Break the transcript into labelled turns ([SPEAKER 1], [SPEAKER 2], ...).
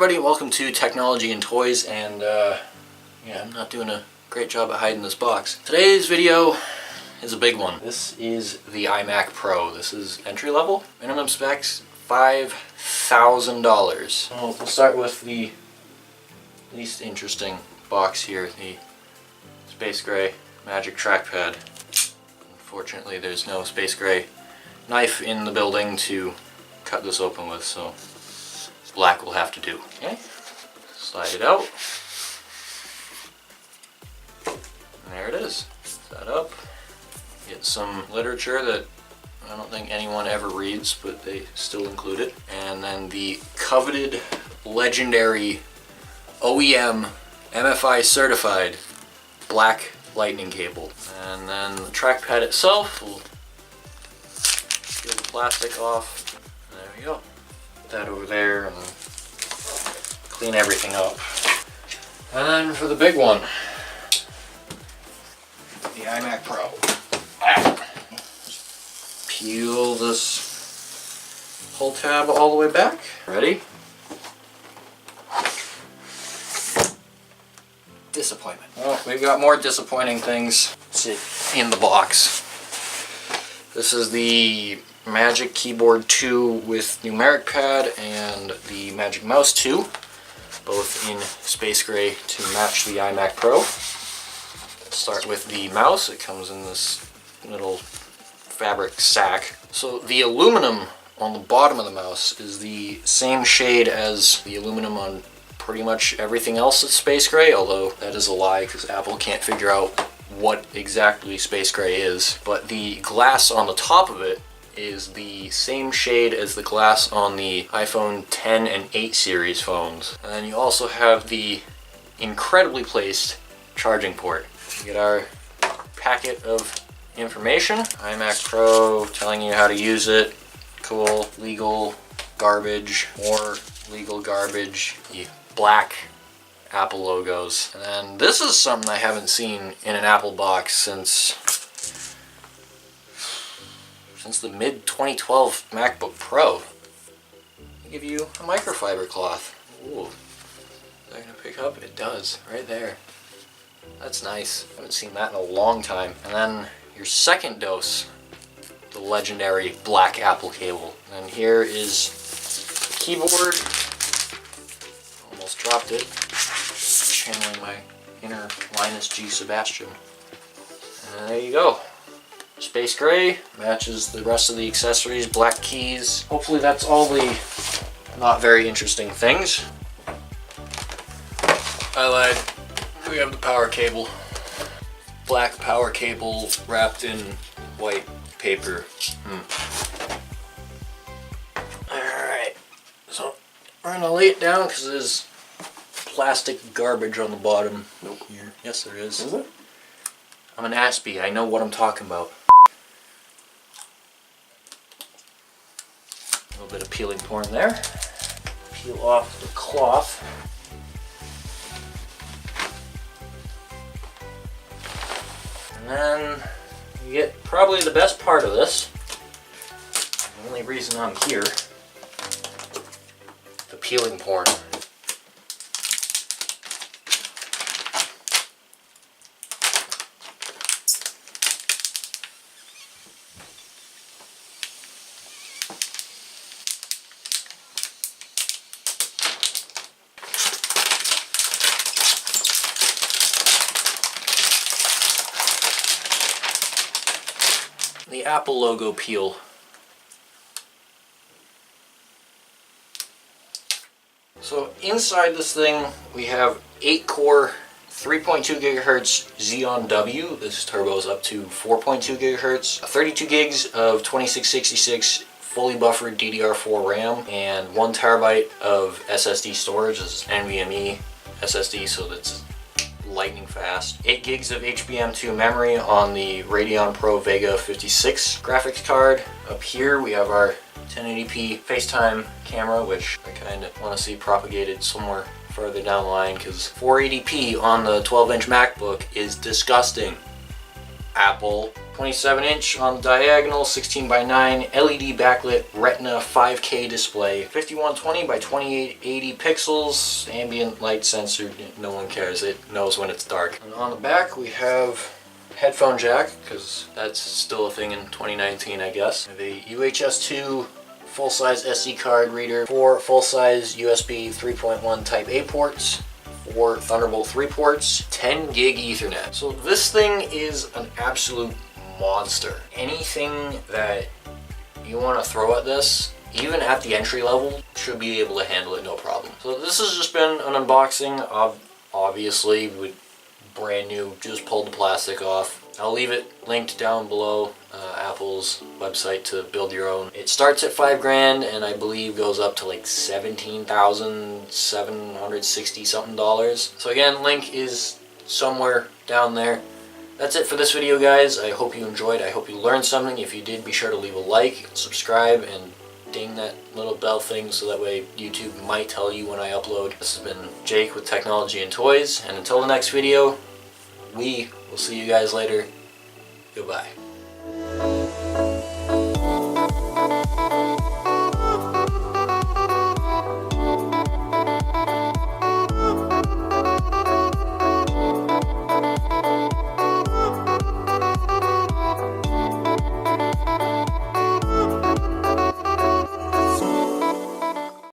[SPEAKER 1] everybody, welcome to Technology and Toys, and yeah, I'm not doing a great job at hiding this box. Today's video is a big one. This is the iMac Pro. This is entry level. Minimum specs, $5,000. Well, we'll start with the least interesting box here, the space gray Magic trackpad. Unfortunately, there's no space gray knife in the building to cut this open with, so black will have to do. Okay, slide it out. And there it is. Set up. Get some literature that I don't think anyone ever reads, but they still include it. And then the coveted, legendary, OEM, MFI certified black lightning cable. And then the trackpad itself, we'll peel the plastic off. There we go. Put that over there and clean everything up. And then for the big one, the iMac Pro. Peel this whole tab all the way back. Ready? Disappointment. Well, we've got more disappointing things in the box. This is the Magic Keyboard 2 with numeric pad and the Magic Mouse 2, both in space gray to match the iMac Pro. Let's start with the mouse. It comes in this little fabric sack. So the aluminum on the bottom of the mouse is the same shade as the aluminum on pretty much everything else that's space gray, although that is a lie because Apple can't figure out what exactly space gray is. But the glass on the top of it is the same shade as the glass on the iPhone 10 and 8 series phones. And then you also have the incredibly placed charging port. You get our packet of information. iMac Pro telling you how to use it. Cool. Legal garbage. More legal garbage. The black Apple logos. And then this is something I haven't seen in an Apple box since the mid-2012 MacBook Pro. They give you a microfiber cloth. Ooh. Is that gonna pick up? It does, right there. That's nice. I haven't seen that in a long time. And then your second dose, the legendary black Apple cable. And here is the keyboard. Almost dropped it. Channeling my inner Linus G. Sebastian. And there you go. Space gray, matches the rest of the accessories, black keys. Hopefully that's all the not very interesting things. I lied. We have the power cable. Black power cable wrapped in white paper. Alright, so we're gonna lay it down because there's plastic garbage on the bottom. Nope. Here. Yes, there is. Is it? I'm an Aspie. I know what I'm talking about. A little bit of peeling porn there. Peel off the cloth. And then you get probably the best part of this. The only reason I'm here. The peeling porn. The Apple logo peel. So inside this thing we have 8-core 3.2 gigahertz Xeon W. This turbo's up to 4.2 gigahertz, 32 gigs of 2666 fully buffered DDR4 RAM, and 1 terabyte of SSD storage. This is NVMe SSD, so that's lightning fast. 8 gigs of HBM2 memory on the Radeon Pro Vega 56 graphics card. Up here we have our 1080p FaceTime camera, which I kind of want to see propagated somewhere further down the line because 480p on the 12-inch MacBook is disgusting. Apple. 27-inch on the diagonal, 16 by 9 LED backlit Retina 5K display, 5120 by 2880 pixels, ambient light sensor. No one cares, it knows when it's dark. And on the back we have headphone jack, because that's still a thing in 2019, I guess. The UHS 2 full-size SD card reader, 4 full-size USB 3.1 Type A ports, 4 Thunderbolt 3 ports, 10 gig Ethernet. So this thing is an absolute monster. Anything that you want to throw at this, even at the entry level, should be able to handle it no problem. So this has just been an unboxing of, obviously, with brand new, just pulled the plastic off. I'll leave it linked down below, Apple's website to build your own. It starts at $5,000 and I believe goes up to like $17,760 something dollars. So again, link is somewhere down there. That's it for this video, guys. I hope you enjoyed. I hope you learned something. If you did, be sure to leave a like, subscribe, and ding that little bell thing so that way YouTube might tell you when I upload. This has been Jake with Technology and Toys, and until the next video, we will see you guys later. Goodbye.